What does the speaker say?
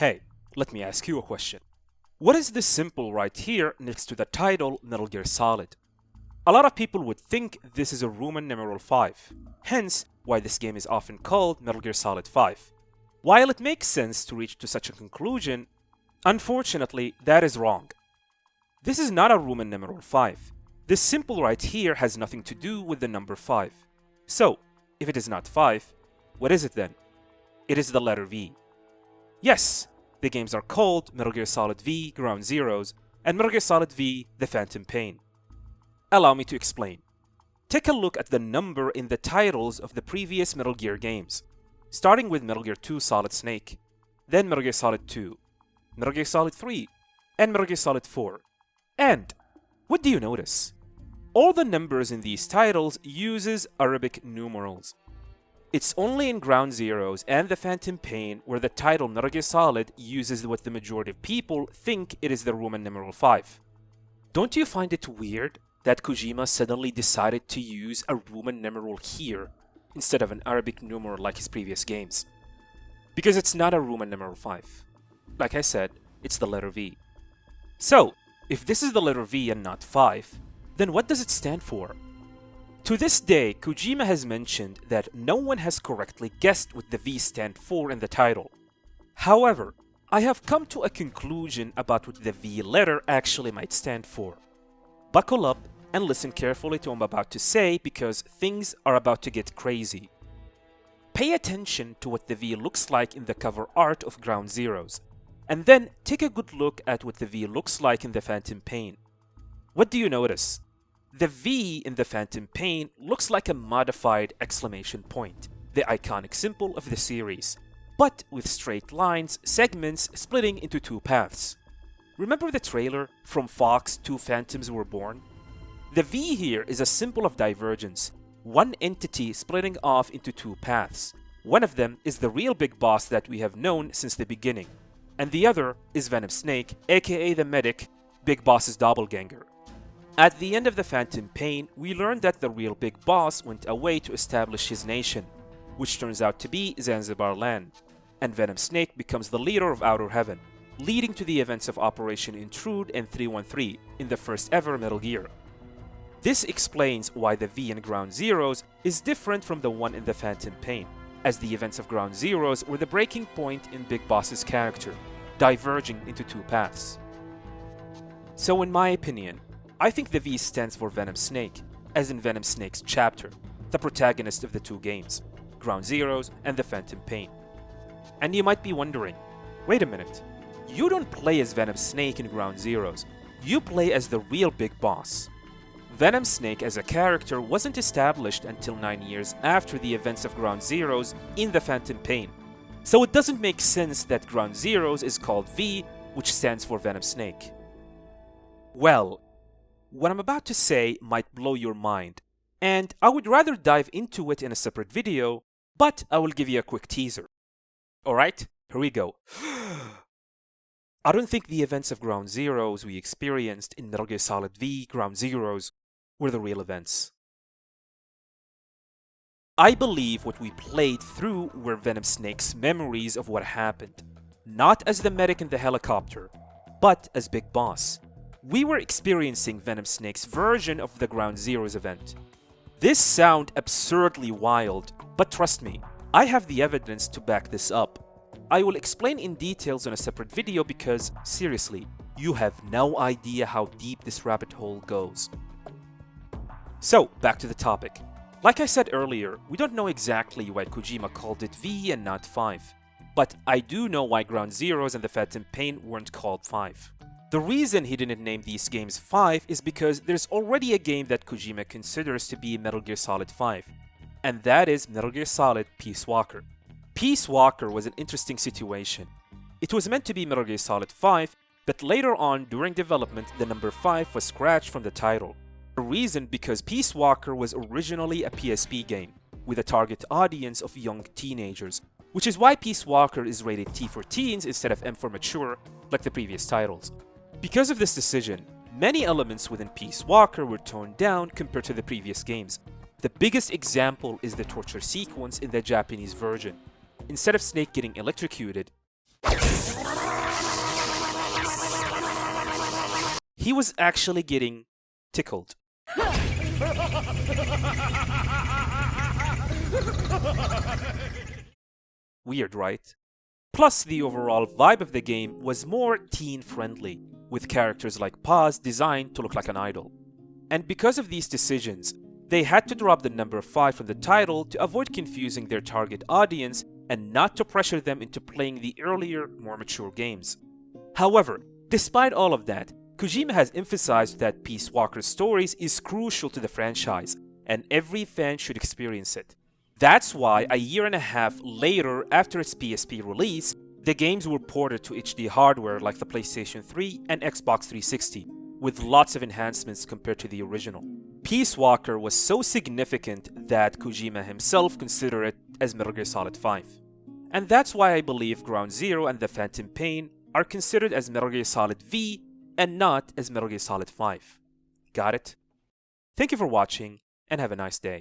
Hey, let me ask you a question. What is this symbol right here next to the title Metal Gear Solid? A lot of people would think this is a Roman numeral 5, hence why this game is often called Metal Gear Solid 5. While it makes sense to reach to such a conclusion, unfortunately that is wrong. This is not a Roman numeral 5. This symbol right here has nothing to do with the number 5. So, if it is not 5, what is it then? It is the letter V. Yes, the games are called Metal Gear Solid V Ground Zeroes and Metal Gear Solid V The Phantom Pain. Allow me to explain. Take a look at the number in the titles of the previous Metal Gear games, starting with Metal Gear 2 Solid Snake, then Metal Gear Solid 2, Metal Gear Solid 3, and Metal Gear Solid 4. And what do you notice? All the numbers in these titles uses Arabic numerals. It's only in Ground Zeroes and The Phantom Pain where the title Metal Gear Solid uses what the majority of people think it is the Roman numeral 5. Don't you find it weird that Kojima suddenly decided to use a Roman numeral here instead of an Arabic numeral like his previous games? Because it's not a Roman numeral 5. Like I said, it's the letter V. So, if this is the letter V and not 5, then what does it stand for? To this day, Kojima has mentioned that no one has correctly guessed what the V stand for in the title. However, I have come to a conclusion about what the V letter actually might stand for. Buckle up and listen carefully to what I'm about to say because things are about to get crazy. Pay attention to what the V looks like in the cover art of Ground Zeroes, and then take a good look at what the V looks like in The Phantom Pain. What do you notice? The V in The Phantom Pain looks like a modified exclamation point, the iconic symbol of the series, but with straight lines, segments splitting into two paths. Remember the trailer, From Fox, Two Phantoms Were Born? The V here is a symbol of divergence, one entity splitting off into two paths. One of them is the real big boss that we have known since the beginning, and the other is Venom Snake, aka the medic, Big Boss's doppelganger. At the end of The Phantom Pain, we learned that the real big boss went away to establish his nation, which turns out to be Zanzibar land, and Venom Snake becomes the leader of Outer Heaven, leading to the events of Operation Intrude and 313 in the first ever Metal Gear. This explains why the V in Ground Zeroes is different from the one in The Phantom Pain, as the events of Ground Zeroes were the breaking point in Big Boss's character, diverging into two paths. So in my opinion, I think the V stands for Venom Snake, as in Venom Snake's chapter, the protagonist of the two games, Ground Zeroes and The Phantom Pain. And you might be wondering, wait a minute, you don't play as Venom Snake in Ground Zeroes, you play as the real big boss. Venom Snake as a character wasn't established until 9 years after the events of Ground Zeroes in The Phantom Pain, so it doesn't make sense that Ground Zeroes is called V, which stands for Venom Snake. Well, what I'm about to say might blow your mind, and I would rather dive into it in a separate video, but I will give you a quick teaser. Alright, here we go. I don't think the events of Ground Zeroes we experienced in Metal Gear Solid V Ground Zeroes were the real events. I believe what we played through were Venom Snake's memories of what happened, not as the medic in the helicopter, but as Big Boss. We were experiencing Venom Snake's version of the Ground Zeroes event. This sounds absurdly wild, but trust me, I have the evidence to back this up. I will explain in details in a separate video because, seriously, you have no idea how deep this rabbit hole goes. So, back to the topic. Like I said earlier, we don't know exactly why Kojima called it V and not 5. But I do know why Ground Zeroes and The Phantom Pain weren't called 5. The reason he didn't name these games 5 is because there's already a game that Kojima considers to be Metal Gear Solid 5, and that is Metal Gear Solid Peace Walker. Peace Walker was an interesting situation. It was meant to be Metal Gear Solid 5, but later on during development the number 5 was scratched from the title. The reason because Peace Walker was originally a PSP game, with a target audience of young teenagers, which is why Peace Walker is rated T for teens instead of M for mature, like the previous titles. Because of this decision, many elements within Peace Walker were toned down compared to the previous games. The biggest example is the torture sequence in the Japanese version. Instead of Snake getting electrocuted, he was actually getting tickled. Weird, right? Plus, the overall vibe of the game was more teen-friendly, with characters like Paz designed to look like an idol. And because of these decisions, they had to drop the number 5 from the title to avoid confusing their target audience and not to pressure them into playing the earlier, more mature games. However, despite all of that, Kojima has emphasized that Peace Walker's stories is crucial to the franchise, and every fan should experience it. That's why a year and a half later after its PSP release, the games were ported to HD hardware like the PlayStation 3 and Xbox 360, with lots of enhancements compared to the original. Peace Walker was so significant that Kojima himself considered it as Metal Gear Solid 5. And that's why I believe Ground Zero and The Phantom Pain are considered as Metal Gear Solid V and not as Metal Gear Solid 5. Got it? Thank you for watching and have a nice day.